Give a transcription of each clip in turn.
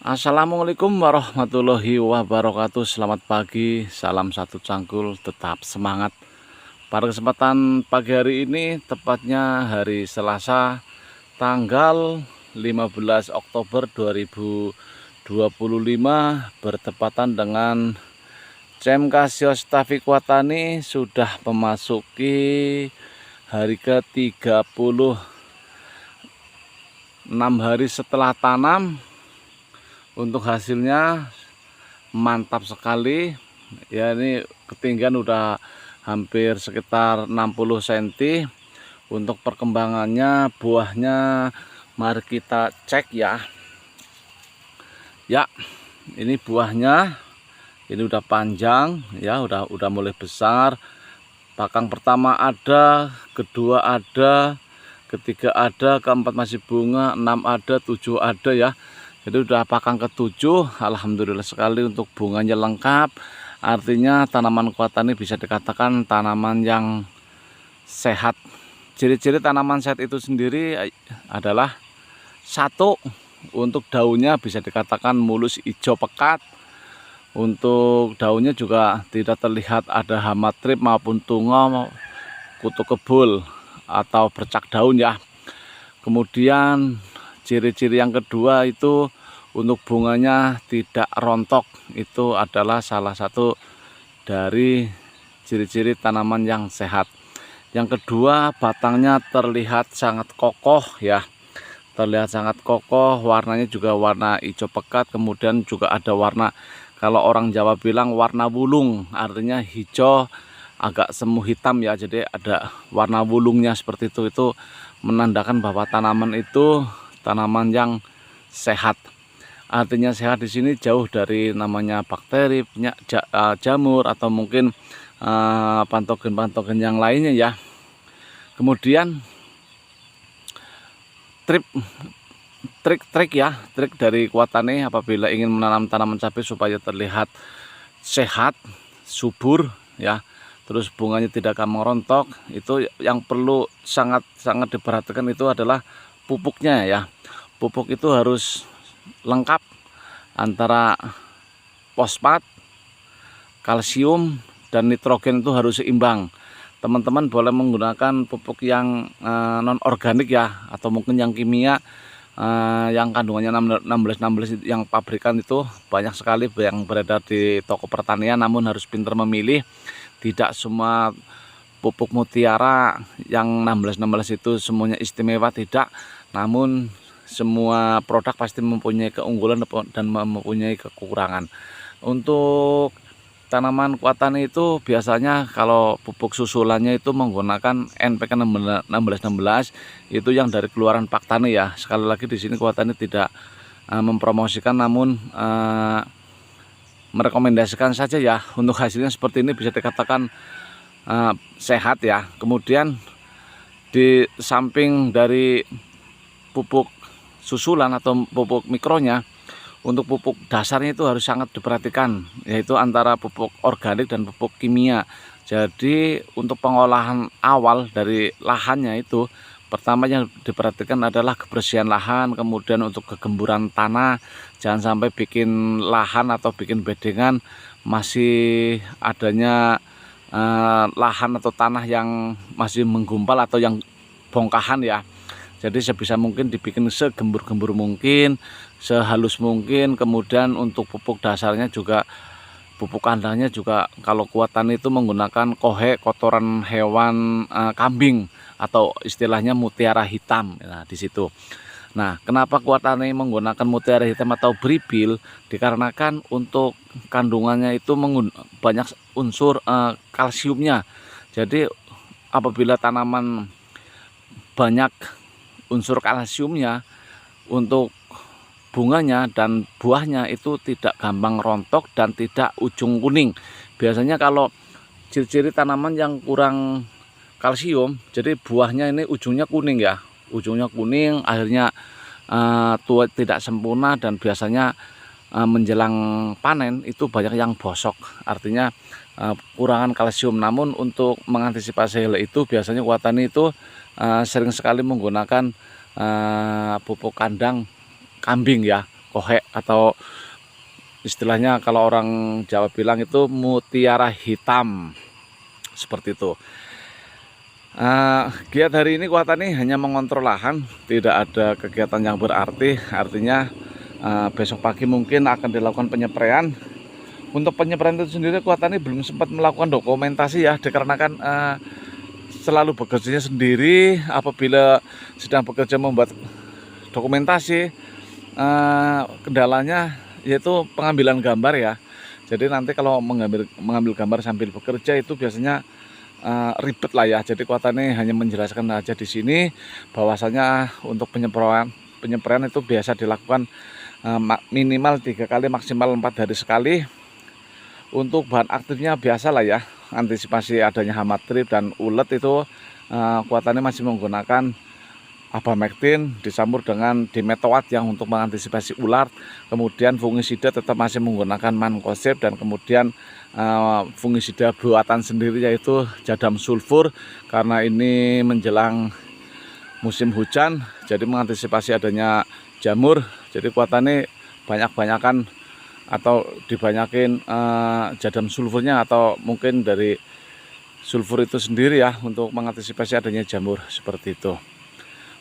Assalamualaikum warahmatullahi wabarakatuh. Selamat pagi, salam satu cangkul, tetap semangat. Pada kesempatan pagi hari ini, tepatnya hari Selasa, tanggal 15 Oktober 2025, bertepatan dengan Cemkasios Taufik Watani sudah memasuki hari ke-36 hari setelah tanam. Untuk hasilnya mantap sekali ya, ini ketinggian udah hampir sekitar 60 cm. Untuk perkembangannya buahnya mari kita cek ya. Ya, ini buahnya ini udah panjang ya, udah mulai besar. Pakang pertama ada, kedua ada, ketiga ada, keempat masih bunga, 6 ada, 7 ada ya. Jadi udah pakang ke-7, alhamdulillah sekali untuk bunganya lengkap. Artinya tanaman Watani bisa dikatakan tanaman yang sehat. Ciri-ciri tanaman sehat itu sendiri adalah satu, untuk daunnya bisa dikatakan mulus hijau pekat. Untuk daunnya juga tidak terlihat ada hama trip maupun tungo, kutu kebul atau bercak daun ya. Kemudian ciri-ciri yang kedua itu untuk bunganya tidak rontok. Itu adalah salah satu dari ciri-ciri tanaman yang sehat. Yang kedua, batangnya terlihat sangat kokoh ya. Terlihat sangat kokoh, warnanya juga warna hijau pekat. Kemudian juga ada warna, kalau orang Jawa bilang warna wulung, artinya hijau agak semu hitam ya. Jadi ada warna wulungnya seperti itu. Itu menandakan bahwa tanaman itu tanaman yang sehat. Artinya sehat di sini jauh dari namanya bakteri, jamur atau mungkin patogen-patogen yang lainnya ya. Kemudian trik dari Watani apabila ingin menanam tanaman cabai supaya terlihat sehat, subur ya, terus bunganya tidak gampang rontok, itu yang perlu sangat diperhatikan itu adalah pupuknya ya. Pupuk itu harus lengkap antara fosfat, kalsium, dan nitrogen itu harus seimbang. Teman-teman boleh menggunakan pupuk yang non organik ya, atau mungkin yang kimia yang kandungannya 16 yang pabrikan itu banyak sekali yang beredar di toko pertanian. Namun harus pintar memilih, tidak semua pupuk mutiara yang 16 itu semuanya istimewa, tidak. Namun semua produk pasti mempunyai keunggulan dan mempunyai kekurangan. Untuk tanaman Watani itu biasanya kalau pupuk susulannya itu menggunakan NPK 1616, itu yang dari keluaran Paktani ya. Sekali lagi di sini Watani tidak mempromosikan, namun merekomendasikan saja ya. Untuk hasilnya seperti ini bisa dikatakan sehat ya. Kemudian di samping dari pupuk susulan atau pupuk mikronya, untuk pupuk dasarnya itu harus sangat diperhatikan, yaitu antara pupuk organik dan pupuk kimia. Jadi untuk pengolahan awal dari lahannya itu, pertama yang diperhatikan adalah kebersihan lahan, kemudian untuk kegemburan tanah. Jangan sampai bikin lahan atau bikin bedengan masih adanya lahan atau tanah yang masih menggumpal atau yang bongkahan ya. Jadi sebisa mungkin dibikin segembur-gembur mungkin, sehalus mungkin. Kemudian untuk pupuk dasarnya juga, pupuk kandangnya juga kalau Watani itu menggunakan kohe, kotoran hewan kambing atau istilahnya mutiara hitam. Nah, di situ. Nah, kenapa Watani menggunakan mutiara hitam atau beribil? Dikarenakan untuk kandungannya itu banyak unsur kalsiumnya. Jadi apabila tanaman banyak unsur kalsiumnya, untuk bunganya dan buahnya itu tidak gampang rontok dan tidak ujung kuning. Biasanya kalau ciri-ciri tanaman yang kurang kalsium, jadi buahnya ini ujungnya kuning ya, ujungnya kuning, akhirnya tua, tidak sempurna, dan biasanya menjelang panen itu banyak yang bosok, artinya kurangan kalsium. Namun untuk mengantisipasi hal itu, biasanya Watani itu sering sekali menggunakan pupuk kandang kambing ya, kohek atau istilahnya kalau orang Jawa bilang itu mutiara hitam seperti itu. Giat hari ini Kuatani hanya mengontrol lahan, tidak ada kegiatan yang berarti. Artinya besok pagi mungkin akan dilakukan penyepraian. Untuk penyepraian itu sendiri Kuatani belum sempat melakukan dokumentasi ya, dikarenakan selalu bekerjanya sendiri. Apabila sedang bekerja membuat dokumentasi, kendalanya yaitu pengambilan gambar ya. Jadi nanti kalau mengambil gambar sambil bekerja itu biasanya ribet lah ya. Jadi Kuatani hanya menjelaskan aja di sini bahwasanya untuk penyemprotan itu biasa dilakukan minimal 3 kali, maksimal 4 hari sekali. Untuk bahan aktifnya biasa lah ya, antisipasi adanya hama trip dan ulet itu Kuatani masih menggunakan abamectin dicampur dengan dimetoat yang untuk mengantisipasi ular. Kemudian fungisida tetap masih menggunakan mancozeb, dan kemudian fungisida buatan sendiri yaitu jadam sulfur, karena ini menjelang musim hujan jadi mengantisipasi adanya jamur. Jadi Kuatani banyak-banyakan atau dibanyakin jadam sulfurnya, atau mungkin dari sulfur itu sendiri ya, untuk mengantisipasi adanya jamur seperti itu.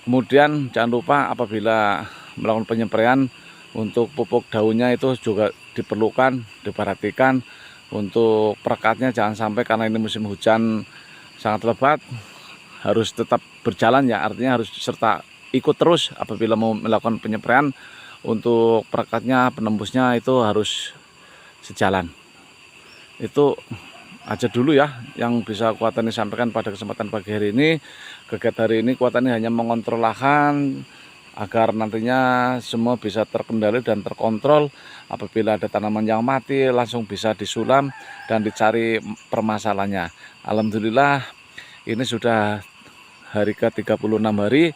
Kemudian jangan lupa apabila melakukan penyempraian untuk pupuk daunnya itu juga diperlukan, diperhatikan untuk perekatnya jangan sampai, karena ini musim hujan sangat lebat, harus tetap berjalan ya, artinya harus serta ikut terus apabila mau melakukan penyempraian. Untuk perekatnya, penembusnya itu harus sejalan. Itu aja dulu ya yang bisa Kuatani sampaikan pada kesempatan pagi hari ini. Kegiatan hari ini Kuatani hanya mengontrol lahan agar nantinya semua bisa terkendali dan terkontrol. Apabila ada tanaman yang mati langsung bisa disulam dan dicari permasalahannya. Alhamdulillah ini sudah hari ke-36 hari.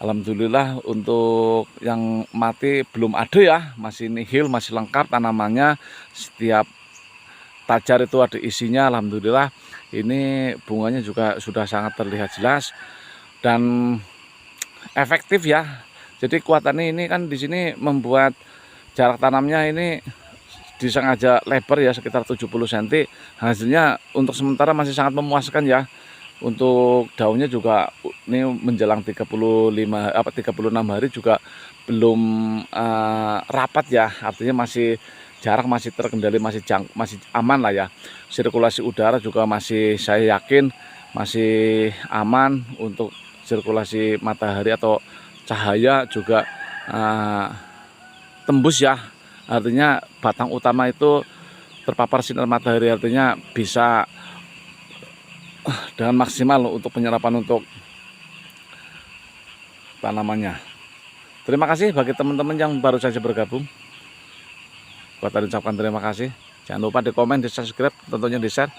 Alhamdulillah untuk yang mati belum ada ya, masih nihil, masih lengkap tanamannya. Setiap tajar itu ada isinya. Alhamdulillah ini bunganya juga sudah sangat terlihat jelas dan efektif ya. Jadi Kuatani ini kan di sini membuat jarak tanamnya ini disengaja lebar ya, sekitar 70 cm. Hasilnya untuk sementara masih sangat memuaskan ya. Untuk daunnya juga ini menjelang 36 hari juga belum rapat ya, artinya masih jarak masih terkendali, masih aman lah ya. Sirkulasi udara juga masih, saya yakin masih aman. Untuk sirkulasi matahari atau cahaya juga tembus ya, artinya batang utama itu terpapar sinar matahari, artinya bisa dengan maksimal untuk penyerapan untuk tanamannya. Terima kasih bagi teman-teman yang baru saja bergabung. Kuatani ucapkan terima kasih. Jangan lupa di komen, di subscribe, tentunya di share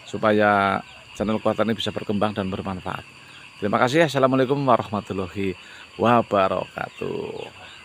supaya channel Kuatani bisa berkembang dan bermanfaat. Terima kasih. Assalamualaikum warahmatullahi wabarakatuh.